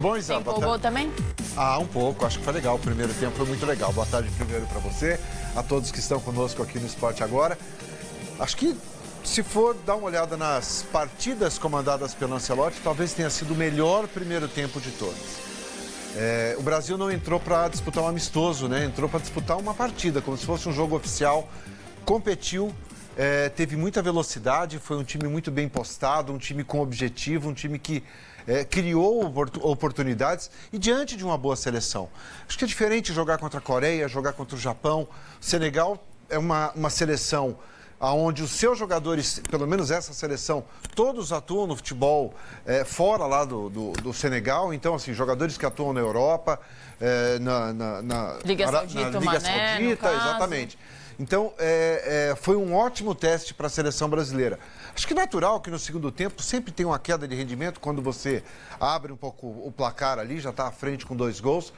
Bom, Isa, Você empolgou também? Um pouco. Acho que foi legal. O primeiro tempo foi muito legal. Boa tarde primeiro para você, a todos que estão conosco aqui no Esporte Agora. Acho que, se for dar uma olhada nas partidas comandadas pelo Ancelotti, talvez tenha sido o melhor primeiro tempo de todos. O Brasil não entrou para disputar um amistoso, né? Entrou para disputar uma partida, como se fosse um jogo oficial. Competiu, teve muita velocidade, foi um time muito bem postado, um time com objetivo, um time que criou oportunidades e diante de uma boa seleção. Acho que é diferente jogar contra a Coreia, jogar contra o Japão. O Senegal é uma seleção onde os seus jogadores, pelo menos essa seleção, todos atuam no futebol fora lá do Senegal. Então, assim, jogadores que atuam na Europa, na Liga Saudita, Liga Saudita, exatamente. Então, foi um ótimo teste para a seleção brasileira. Acho que é natural que no segundo tempo sempre tem uma queda de rendimento quando você abre um pouco o placar ali, já está à frente com 2 gols.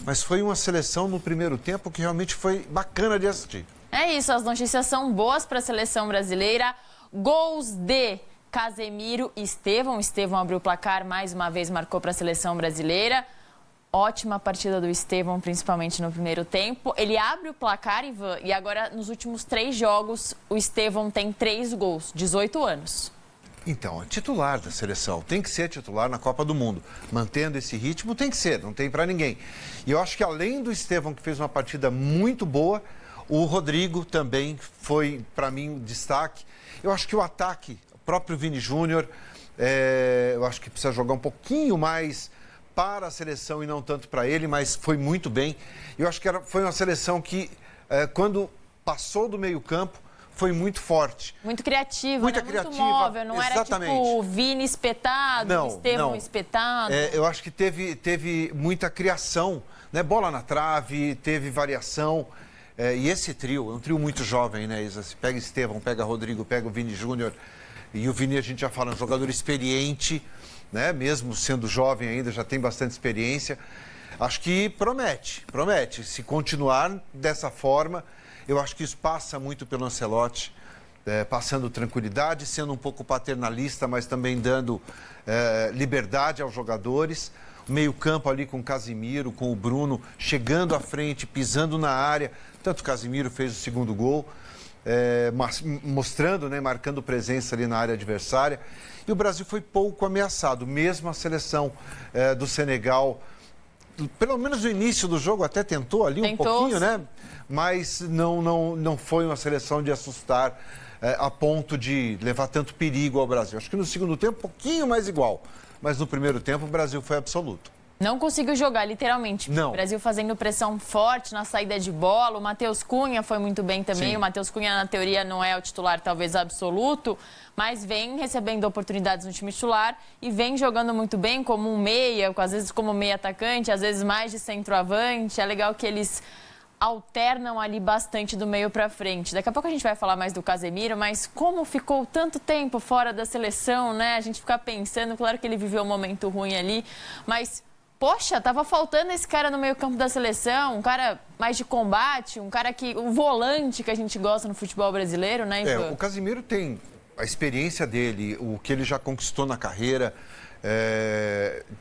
Mas foi uma seleção no primeiro tempo que realmente foi bacana de assistir. É isso, as notícias são boas para a seleção brasileira. Gols de Casemiro e Estevão. Estevão abriu o placar, mais uma vez marcou para a seleção brasileira. Ótima partida do Estevão, principalmente no primeiro tempo. Ele abre o placar, Ivan, e agora nos últimos 3 jogos o Estevão tem 3 gols, 18 anos. Então, é titular da seleção, tem que ser titular na Copa do Mundo. Mantendo esse ritmo, tem que ser, não tem para ninguém. E eu acho que além do Estevão, que fez uma partida muito boa, o Rodrigo também foi, para mim, um destaque. Eu acho que o ataque, o próprio Vini Júnior, eu acho que precisa jogar um pouquinho mais para a seleção e não tanto para ele, mas foi muito bem. Eu acho que foi uma seleção que, quando passou do meio-campo, foi muito forte. Muito criativa, muito móvel, não exatamente. Era tipo o Vini espetado, o Estevão espetado. Eu acho que teve muita criação, né? Bola na trave, teve variação. E esse trio, é um trio muito jovem, né, Isa? Se pega Estevão, pega Rodrigo, pega o Vini Júnior. E o Vini, a gente já fala, um jogador experiente, né? Mesmo sendo jovem ainda, já tem bastante experiência. Acho que promete. Se continuar dessa forma, eu acho que isso passa muito pelo Ancelotti, passando tranquilidade, sendo um pouco paternalista, mas também dando liberdade aos jogadores. O meio-campo ali com o Casemiro, com o Bruno, chegando à frente, pisando na área. Tanto o Casemiro fez o segundo gol, mostrando, né, marcando presença ali na área adversária. E o Brasil foi pouco ameaçado, mesmo a seleção do Senegal, pelo menos no início do jogo até tentou ali um pouquinho, né? Mas não foi uma seleção de assustar a ponto de levar tanto perigo ao Brasil. Acho que no segundo tempo, um pouquinho mais igual. Mas no primeiro tempo, o Brasil foi absoluto. Não conseguiu jogar, literalmente. Não. O Brasil fazendo pressão forte na saída de bola. O Matheus Cunha foi muito bem também. Sim. O Matheus Cunha, na teoria, não é o titular, talvez, absoluto, mas vem recebendo oportunidades no time titular e vem jogando muito bem como um meia, às vezes como meia atacante, às vezes mais de centroavante. É legal que eles alternam ali bastante do meio para frente. Daqui a pouco a gente vai falar mais do Casemiro, mas como ficou tanto tempo fora da seleção, né? A gente fica pensando, claro que ele viveu um momento ruim ali, mas poxa, tava faltando esse cara no meio-campo da seleção, um cara mais de combate, um cara o volante que a gente gosta no futebol brasileiro, né, Ivan? O Casemiro tem a experiência dele, o que ele já conquistou na carreira,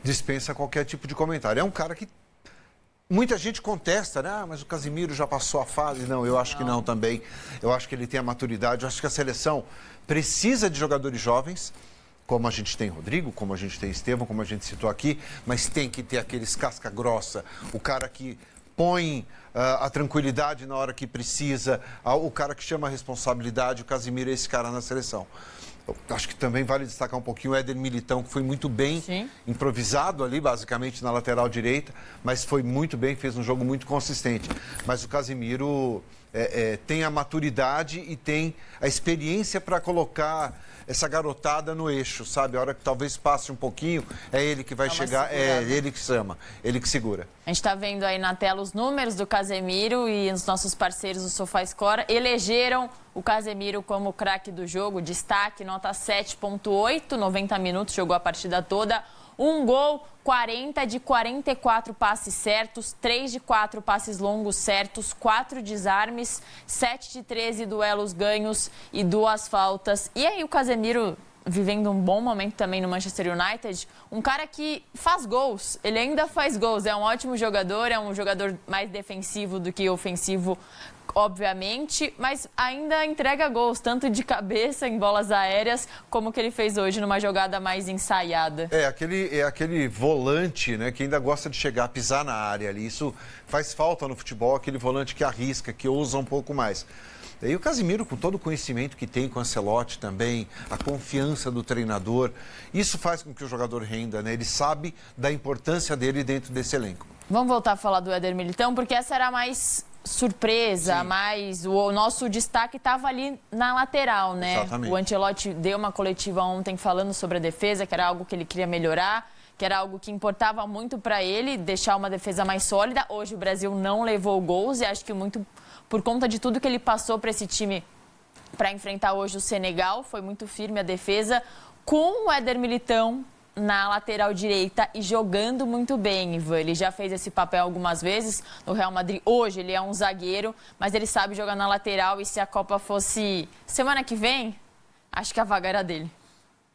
dispensa qualquer tipo de comentário. É um cara que muita gente contesta, né? Mas o Casemiro já passou a fase. Não, eu acho que não também. Eu acho que ele tem a maturidade. Eu acho que a seleção precisa de jogadores jovens, como a gente tem Rodrigo, como a gente tem Estevão, como a gente citou aqui, mas tem que ter aqueles casca grossa, o cara que põe a tranquilidade na hora que precisa, o cara que chama a responsabilidade. O Casemiro é esse cara na seleção. Acho que também vale destacar um pouquinho o Éder Militão, que foi muito bem, improvisado ali, basicamente, na lateral direita, mas foi muito bem, fez um jogo muito consistente. Mas o Casemiro tem a maturidade e tem a experiência para colocar essa garotada no eixo, sabe? A hora que talvez passe um pouquinho, é ele que vai chegar, é ele que chama, ele que segura. A gente está vendo aí na tela os números do Casemiro e os nossos parceiros do SofaScore elegeram o Casemiro como craque do jogo, destaque, nota 7.8, 90 minutos, jogou a partida toda. 1 gol, 40 de 44 passes certos, 3 de 4 passes longos certos, 4 desarmes, 7 de 13 duelos ganhos e 2 faltas. E aí o Casemiro vivendo um bom momento também no Manchester United. Um cara que faz gols, ele ainda faz gols, é um ótimo jogador, é um jogador mais defensivo do que ofensivo, obviamente, mas ainda entrega gols, tanto de cabeça em bolas aéreas, como que ele fez hoje numa jogada mais ensaiada. É aquele volante, né, que ainda gosta de chegar, pisar na área ali. Isso faz falta no futebol, aquele volante que arrisca, que ousa um pouco mais. E o Casemiro, com todo o conhecimento que tem com o Ancelotti também, a confiança do treinador, isso faz com que o jogador renda, né? Ele sabe da importância dele dentro desse elenco. Vamos voltar a falar do Éder Militão, porque essa era a mais surpresa, mas o nosso destaque estava ali na lateral, né? Exatamente. O Ancelotti deu uma coletiva ontem falando sobre a defesa, que era algo que ele queria melhorar, que era algo que importava muito para ele, deixar uma defesa mais sólida. Hoje o Brasil não levou gols e acho que muito por conta de tudo que ele passou para esse time para enfrentar hoje o Senegal. Foi muito firme a defesa, com o Éder Militão na lateral direita e jogando muito bem, Ivan. Ele já fez esse papel algumas vezes no Real Madrid. Hoje ele é um zagueiro, mas ele sabe jogar na lateral, e se a Copa fosse semana que vem, acho que a vaga era dele.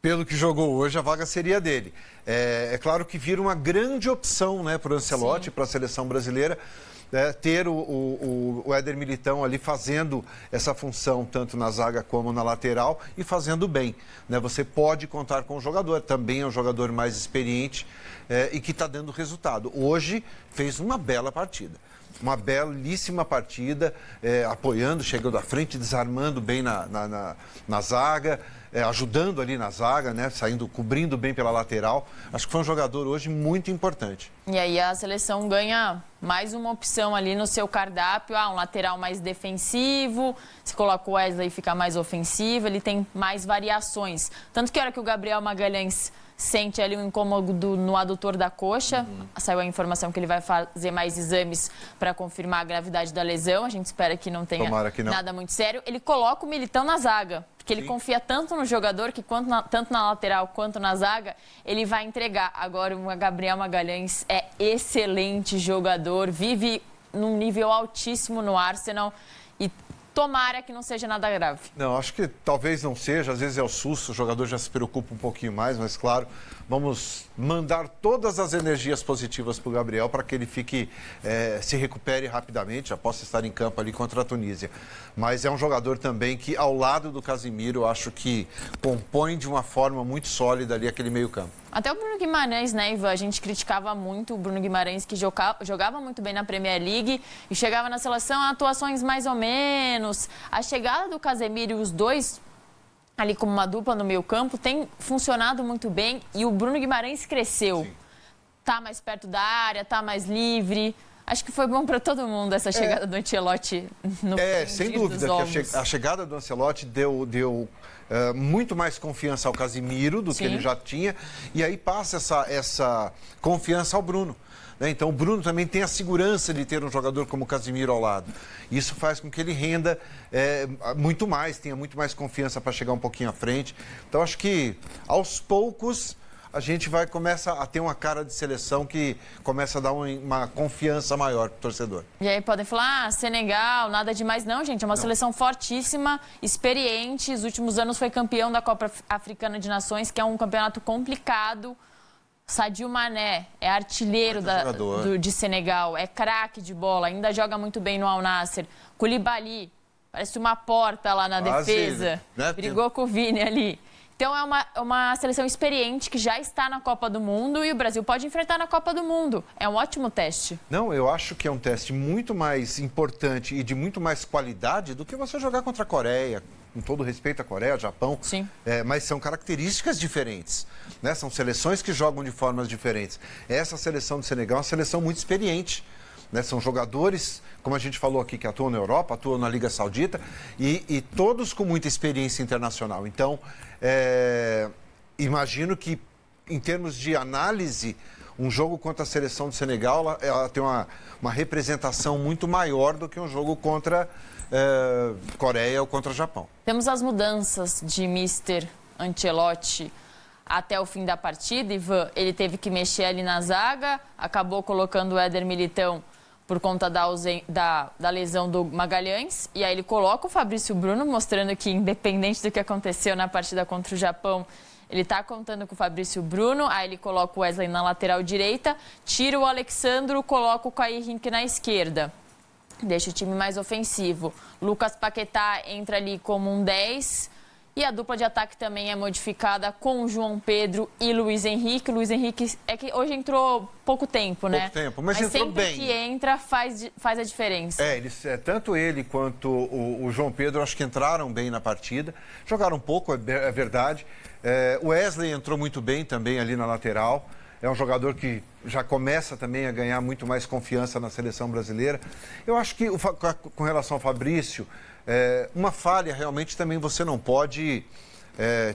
Pelo que jogou hoje, a vaga seria dele. É claro que vira uma grande opção, né, para o Ancelotti, para a seleção brasileira, ter o Éder Militão ali fazendo essa função tanto na zaga como na lateral e fazendo bem, né? Você pode contar com o jogador, também é um jogador mais experiente e que está dando resultado. Hoje fez uma bela partida. Uma belíssima partida, apoiando, chegando à frente, desarmando bem na zaga, ajudando ali na zaga, né? Cobrindo bem pela lateral. Acho que foi um jogador hoje muito importante. E aí a seleção ganha mais uma opção ali no seu cardápio. Um lateral mais defensivo, se coloca o Wesley fica mais ofensivo, ele tem mais variações. Tanto que a hora que o Gabriel Magalhães sente ali um incômodo no adutor da coxa. Saiu a informação que ele vai fazer mais exames para confirmar a gravidade da lesão. A gente espera que não tenha nada muito sério. Ele coloca o Militão na zaga, porque ele confia tanto no jogador que tanto na lateral quanto na zaga, ele vai entregar. Agora, o Gabriel Magalhães é excelente jogador, vive num nível altíssimo no Arsenal e tomara que não seja nada grave. Não, acho que talvez não seja, às vezes é o susto, o jogador já se preocupa um pouquinho mais, mas claro, vamos mandar todas as energias positivas para o Gabriel para que ele se recupere rapidamente, já possa estar em campo ali contra a Tunísia. Mas é um jogador também que, ao lado do Casemiro, eu acho que compõe de uma forma muito sólida ali aquele meio-campo. Até o Bruno Guimarães, né, Ivan? A gente criticava muito o Bruno Guimarães, que jogava muito bem na Premier League e chegava na seleção a atuações mais ou menos. A chegada do Casemiro e os dois ali como uma dupla no meio campo tem funcionado muito bem e o Bruno Guimarães cresceu. Sim. Tá mais perto da área, tá mais livre. Acho que foi bom para todo mundo essa chegada do Ancelotti no sem dúvida que a chegada do Ancelotti deu muito mais confiança ao Casemiro do que ele já tinha, e aí passa essa confiança ao Bruno. Né? Então o Bruno também tem a segurança de ter um jogador como o Casemiro ao lado. Isso faz com que ele renda muito mais, tenha muito mais confiança para chegar um pouquinho à frente. Então acho que aos poucos a gente começa a ter uma cara de seleção que começa a dar uma confiança maior para o torcedor. E aí podem falar, Senegal, nada demais. Não, gente, é uma seleção fortíssima, experiente. Nos últimos anos foi campeão da Copa Africana de Nações, que é um campeonato complicado. Sadio Mané é artilheiro de Senegal, é craque de bola, ainda joga muito bem no Al Nassr. Koulibaly, parece uma porta lá na defesa, né? Brigou com o Vini ali. Então é uma seleção experiente que já está na Copa do Mundo e o Brasil pode enfrentar na Copa do Mundo. É um ótimo teste. Não, eu acho que é um teste muito mais importante e de muito mais qualidade do que você jogar contra a Coreia, com todo respeito à Coreia, Japão. Sim. Mas são características diferentes, né? São seleções que jogam de formas diferentes. Essa seleção do Senegal é uma seleção muito experiente. Né? São jogadores, como a gente falou aqui, que atuam na Europa, atuam na Liga Saudita e todos com muita experiência internacional. Então, imagino que, em termos de análise, um jogo contra a seleção do Senegal, ela tem uma representação muito maior do que um jogo contra Coreia ou contra Japão. Temos as mudanças de Mr. Ancelotti até o fim da partida, Ivan. Ele teve que mexer ali na zaga, acabou colocando o Éder Militão por conta da lesão do Magalhães. E aí ele coloca o Fabrício Bruno, mostrando que, independente do que aconteceu na partida contra o Japão, ele está contando com o Fabrício Bruno. Aí ele coloca o Wesley na lateral direita, tira o Alexandro, coloca o Caí Rink na esquerda. Deixa o time mais ofensivo. Lucas Paquetá entra ali como um 10. E a dupla de ataque também é modificada com o João Pedro e Luiz Henrique. Luiz Henrique é que hoje entrou pouco tempo, né? Pouco tempo, mas entrou sempre bem. Que entra faz a diferença. Tanto ele quanto o João Pedro, acho que entraram bem na partida. Jogaram um pouco, é verdade. O Wesley entrou muito bem também ali na lateral. É um jogador que já começa também a ganhar muito mais confiança na seleção brasileira. Eu acho que, com relação ao Fabrício, uma falha realmente também você não pode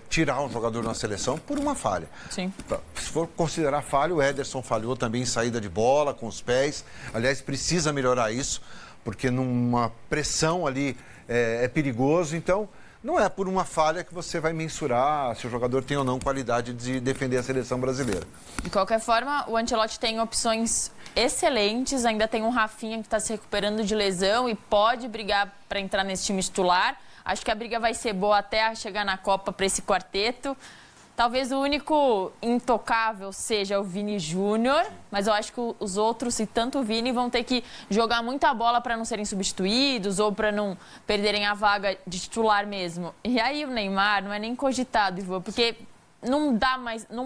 tirar um jogador na seleção por uma falha. Sim. Se for considerar falha, o Ederson falhou também em saída de bola, com os pés. Aliás, precisa melhorar isso, porque numa pressão ali é perigoso. Então, não é por uma falha que você vai mensurar se o jogador tem ou não qualidade de defender a seleção brasileira. De qualquer forma, o Ancelotti tem opções excelentes. Ainda tem um Rafinha que está se recuperando de lesão e pode brigar para entrar nesse time titular. Acho que a briga vai ser boa até chegar na Copa para esse quarteto. Talvez o único intocável seja o Vini Júnior, mas eu acho que os outros, e tanto o Vini, vão ter que jogar muita bola para não serem substituídos ou para não perderem a vaga de titular mesmo. E aí o Neymar não é nem cogitado, Ivan, porque não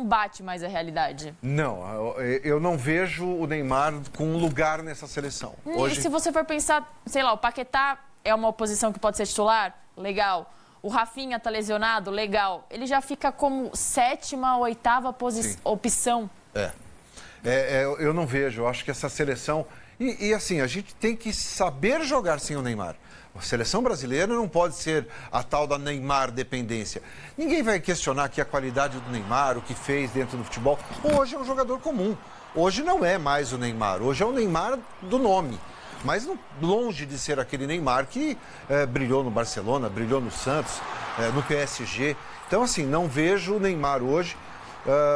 bate mais a realidade. Não, eu não vejo o Neymar com um lugar nessa seleção. Hoje... E se você for pensar, sei lá, o Paquetá é uma posição que pode ser titular? Legal. O Rafinha tá lesionado? Legal. Ele já fica como 7ª, 8ª opção. Eu não vejo. Eu acho que essa seleção... E assim, a gente tem que saber jogar sem o Neymar. A seleção brasileira não pode ser a tal da Neymar dependência. Ninguém vai questionar aqui a qualidade do Neymar, o que fez dentro do futebol. Hoje é um jogador comum. Hoje não é mais o Neymar. Hoje é o Neymar do nome. Mas longe de ser aquele Neymar que brilhou no Barcelona, brilhou no Santos, no PSG. Então, assim, não vejo o Neymar hoje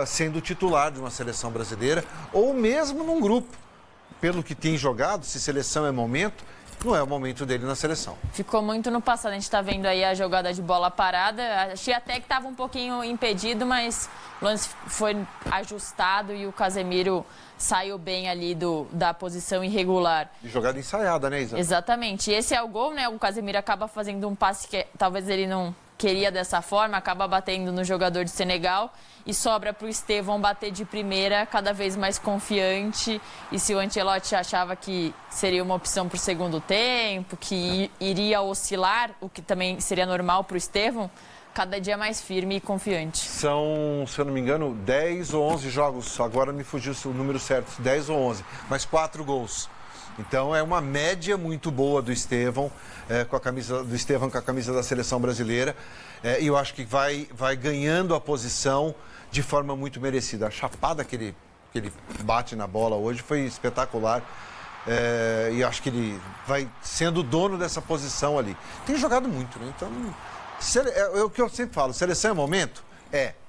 sendo titular de uma seleção brasileira ou mesmo num grupo. Pelo que tem jogado, se seleção é momento, não é o momento dele na seleção. Ficou muito no passado. A gente está vendo aí a jogada de bola parada. Achei até que estava um pouquinho impedido, mas o lance foi ajustado e o Casemiro saiu bem ali da posição irregular. E jogada ensaiada, né, Isa? Exatamente. E esse é o gol, né? O Casemiro acaba fazendo um passe que talvez ele não queria dessa forma, acaba batendo no jogador de Senegal e sobra para o Estevão bater de primeira, cada vez mais confiante. E se o Ancelotti achava que seria uma opção para o segundo tempo, que iria oscilar, o que também seria normal para o Estevão, cada dia mais firme e confiante. São, se eu não me engano, 10 ou 11 jogos. Agora me fugiu o número certo, 10 ou 11, mas 4 gols. Então é uma média muito boa do Estevão, com a camisa da seleção brasileira. E eu acho que vai ganhando a posição de forma muito merecida. A chapada que ele bate na bola hoje foi espetacular. E acho que ele vai sendo dono dessa posição ali. Tem jogado muito, né? Então, é o que eu sempre falo, seleção é momento?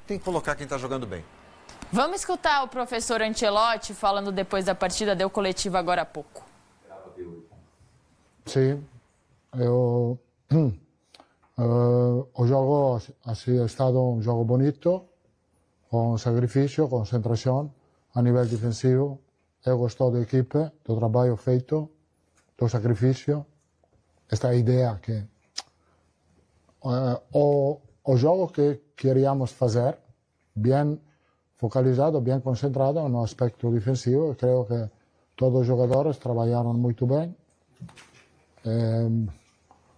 Tem que colocar quem está jogando bem. Vamos escutar o professor Ancelotti falando depois da partida, deu coletiva agora há pouco. Sim, o jogo ha estado um jogo bonito, com sacrifício, concentração a nível defensivo. Eu gosto da equipe, do trabalho feito, do sacrifício. Esta ideia que o jogo que queríamos fazer, bem focalizado, bem concentrado no aspecto defensivo. Creio que todos os jogadores trabalharam muito bem.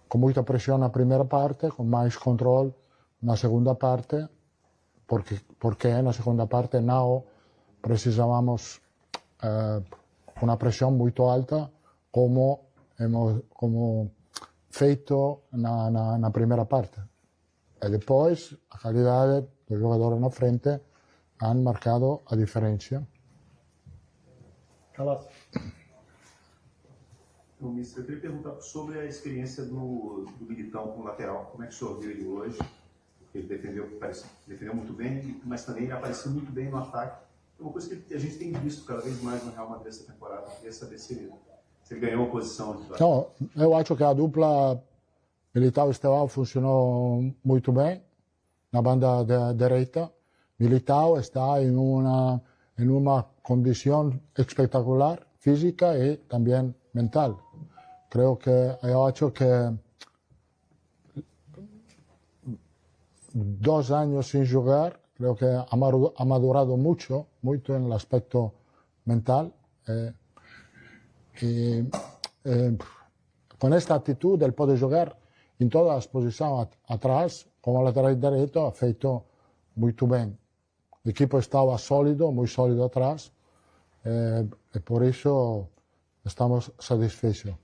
Com muita pressão na primeira parte, com mais controle na segunda parte, porque na segunda parte não precisávamos uma pressão muito alta como feito na primeira parte. E depois a qualidade dos jogadores na frente han marcado a diferença. Então, eu queria perguntar sobre a experiência do Militão como lateral. Como é que o senhor viu ele hoje? Porque ele defendeu muito bem, mas também ele apareceu muito bem no ataque. É uma coisa que a gente tem visto cada vez mais no Real Madrid essa temporada. Eu queria saber se Você ganhou a posição de Não, eu acho que a dupla Militao e Estevão funcionou muito bem na banda direita. Militao está em uma condição espetacular, física e também mental. Eu acho que 2 años sin jugar, creo que ha madurado mucho en el aspecto mental. Con esta actitud él puede jugar en todas las posiciones atrás, como lateral derecho, ha feito muito bem. El equipo estaba sólido, muy sólido atrás, y por eso estamos satisfechos.